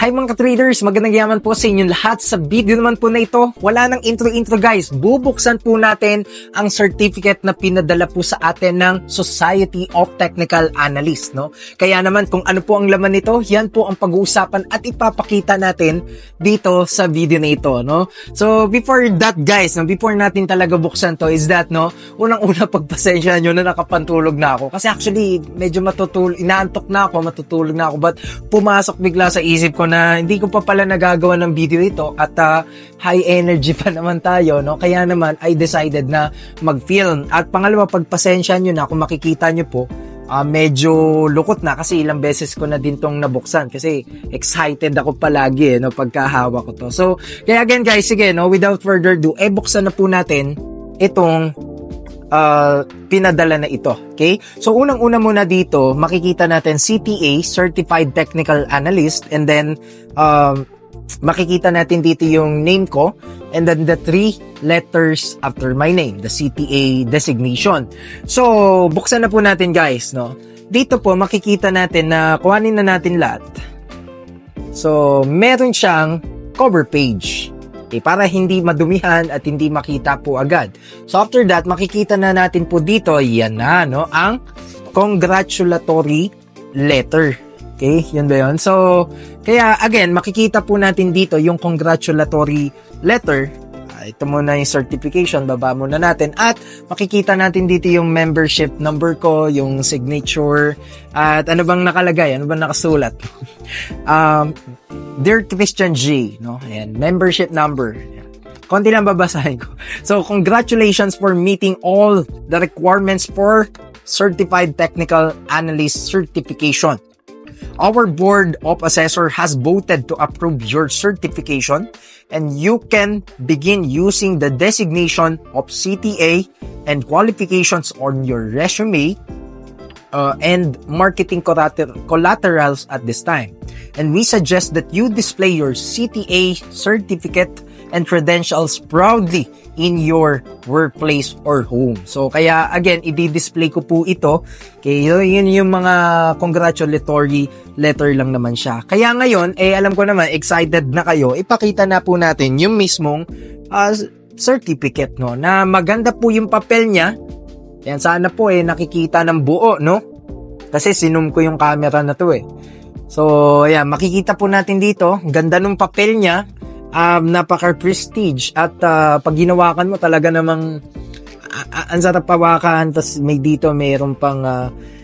Hi mga traders, magandang yaman po sa inyong lahat. Sa video naman po na ito, wala nang intro guys. Bubuksan po natin ang certificate na pinadala po sa atin ng Society of Technical Analysts, no? Kaya naman kung ano po ang laman nito, yan po ang pag-uusapan at ipapakita natin dito sa video na ito, no? So before that guys, before natin talaga buksan to is that, no, unang-una pagpasensya nyo na nakapantulog na ako. Kasi actually medyo inaantok na ako, matutulog na ako, but pumasok bigla sa isip ko na hindi ko pa pala nagagawa ng video ito at high energy pa naman tayo, no? Kaya naman I decided na mag-film. At pangalawa, pagpasensya nyo na kung makikita nyo po, medyo lukot na kasi ilang beses ko na din tong nabuksan kasi excited ako palagi, no, pagkahawak ko to. So kaya again guys, sige, no, without further ado, buksan na po natin itong pinadala na ito. Okay? So unang-una muna dito, makikita natin CTA, Certified Technical Analyst, and then makikita natin dito yung name ko, and then the 3 letters after my name, the CTA designation. So buksan na po natin guys, no. Dito po makikita natin na kuhanin na natin lahat. So meron siyang cover page. Okay, para hindi madumihan at hindi makita po agad. So after that, makikita na natin po dito, yan na, no, ang congratulatory letter. Okay, yun ba yun? So, kaya again, makikita po natin dito yung congratulatory letter. Ito muna yung certification, baba muna natin. At makikita natin dito yung membership number ko, yung signature, at ano bang nakalagay, ano bang nakasulat. Dear Christian G, no? Ayan, membership number. Ayan. Konti lang babasahin ko. So, congratulations for meeting all the requirements for Certified Technical Analyst Certification. Our Board of Assessor has voted to approve your certification and you can begin using the designation of CTA and qualifications on your resume and marketing collaterals at this time. And we suggest that you display your CTA certificate and credentials proudly in your workplace or home. So, kaya again, i-display ko po ito. Okay, yun yung mga congratulatory letter lang naman siya. Kaya ngayon, alam ko naman, excited na kayo. Ipakita na po natin yung mismong certificate, no? Na maganda po yung papel niya. Yan, sana po nakikita ng buo, no? Kasi sinum ko yung camera na to So, ayan, makikita po natin dito. Ganda ng papel niya. Napaka-prestige. At pag ginawakan mo talaga namang ang sarap pawakan. Tapos may dito, mayroon pang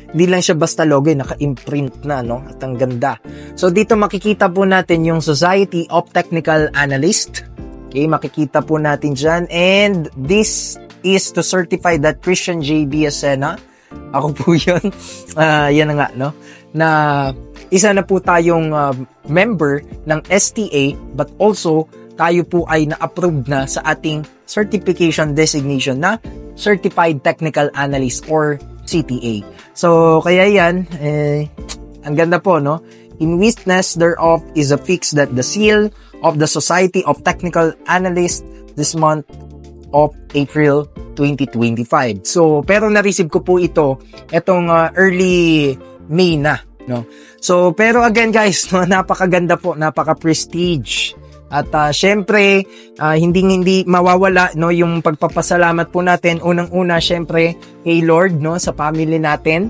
hindi lang siya basta logo, naka-imprint na, no? At ang ganda. So, dito makikita po natin yung Society of Technical Analysts. Okay, makikita po natin dyan. And this is to certify that Christian J. Biasena, ako po yun, yan na nga, no, na isa na po tayong member ng STA, but also tayo po ay na-approve na sa ating certification designation na Certified Technical Analyst or CTA. So kaya yan, ang ganda po, no. In witness thereof is affixed that the seal of the Society of Technical Analysts this month of April 2025. So, pero na-receive ko po itong early May na, no? So, pero again guys, no, napakaganda po, napaka-prestige. At syempre, hindi mawawala, no, yung pagpapasalamat po natin, unang-una syempre kay Lord, no, sa family natin.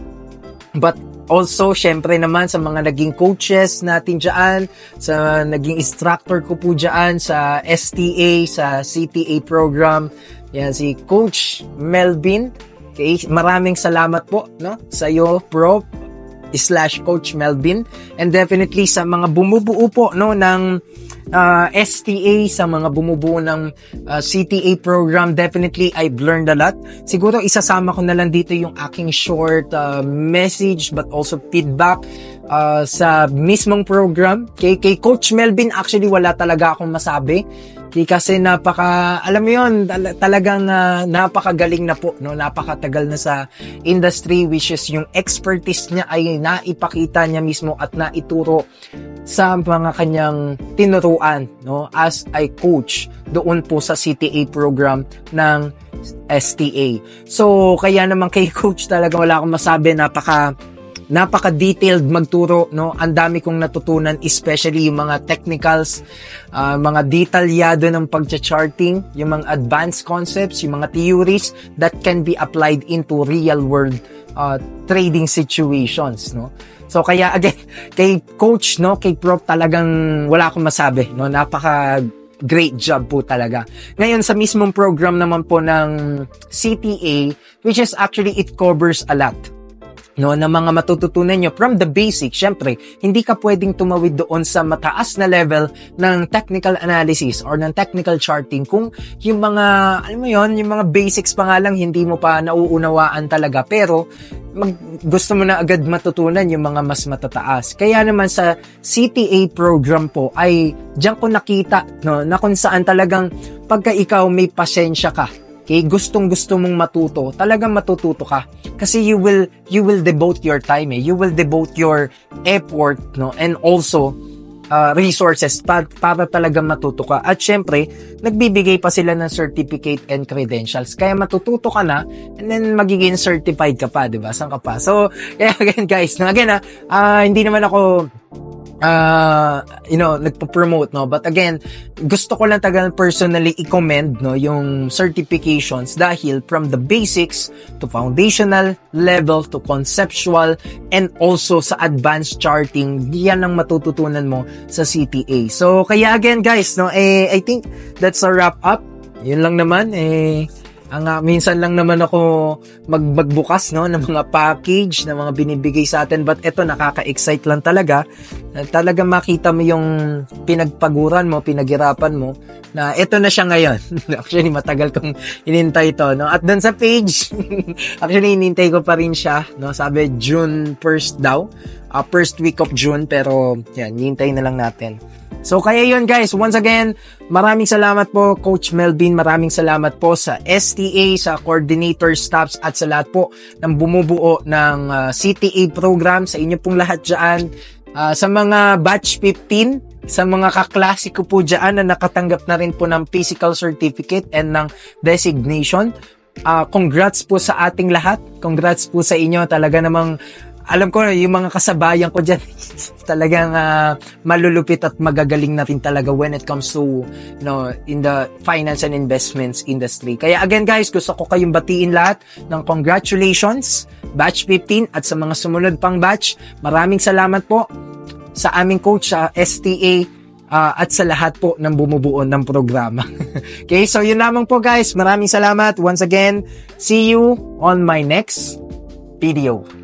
But also, syempre naman sa mga naging coaches natin dyan, sa naging instructor ko po dyan, sa STA, sa CTA program. Yan, si Coach Melvin. Okay, maraming salamat po, no, sa iyo, Prof. /Coach Melvin. And definitely sa mga bumubuo po, no, ng STA, sa mga bumubuo ng CTA program, definitely I've learned a lot. Siguro isasama ko na lang dito yung aking short message but also feedback sa mismong program. Kay Coach Melvin, actually wala talaga akong masabi. Kasi alam mo yun, talagang napakagaling na po, no? Napakatagal na sa industry, which is yung expertise niya ay naipakita niya mismo at naituro sa mga kanyang tinuruan, no? As a coach doon po sa CTA program ng STA. So, kaya naman kay Coach talaga wala akong masabi, napaka-detailed magturo, no? Ang dami kong natutunan, especially yung mga technicals, mga detalyado ng pagcha-charting, yung mga advanced concepts, yung mga theories that can be applied into real-world trading situations, no? So kaya again, kay coach, no, kay Prof, talagang wala akong masabi, no? Napaka great job po talaga. Ngayon sa mismong program naman po ng CTA, which is actually it covers a lot, no, na mga matututunan nyo from the basics. Syempre, hindi ka pwedeng tumawid doon sa mataas na level ng technical analysis or ng technical charting kung yung mga, alam mo yon, yung mga basics pa nga lang hindi mo pa nauunawaan talaga, pero gusto mo na agad matutunan yung mga mas matataas. Kaya naman sa CTA program po ay diyan ko nakita, no, na kung saan talagang pagka ikaw may pasensya ka, okay, gustong-gusto mong matuto, talagang matututo ka. Kasi you will devote your time, you will devote your effort, no, and also resources para talagang matuto ka. At syempre, nagbibigay pa sila ng certificate and credentials. Kaya matututo ka na and then magiging certified ka pa, 'di ba? Saan ka pa? So, kaya again guys, hindi naman ako nagpo-promote, no, but again, gusto ko lang talagang personally i-commend, no, yung certifications dahil from the basics to foundational level to conceptual and also sa advanced charting, yan ang matututunan mo sa CTA. So kaya again guys, no, I think that's a wrap up. Yun lang naman, minsan lang naman ako magbukas, no, ng mga package na mga binibigay sa atin, but eto nakaka-excite lang talaga. Talagang makita mo yung pinagpaguran mo, pinaghirapan mo, na eto na siya ngayon. Actually, matagal kong inintay to, no? At dun sa page, actually, inintay ko pa rin siya, no? Sabi, June 1st daw. First week of June, pero yan, inintay na lang natin. So kaya yun guys, once again, maraming salamat po Coach Melvin, maraming salamat po sa STA, sa coordinator staffs at sa lahat po ng bumubuo ng CTA program, sa inyo pong lahat dyan, sa mga batch 15, sa mga kaklase ko po dyan na nakatanggap na rin po ng physical certificate and ng designation. Congrats po sa ating lahat, congrats po sa inyo, talaga namang alam ko yung mga kasabayan ko dyan talagang malulupit at magagaling na rin talaga when it comes to, you know, in the finance and investments industry. Kaya again guys, gusto ko kayong batiin lahat ng congratulations, batch 15 at sa mga sumunod pang batch. Maraming salamat po sa aming coach sa STA at sa lahat po ng bumubuo ng programa. Okay, so yun lamang po guys. Maraming salamat once again. See you on my next video.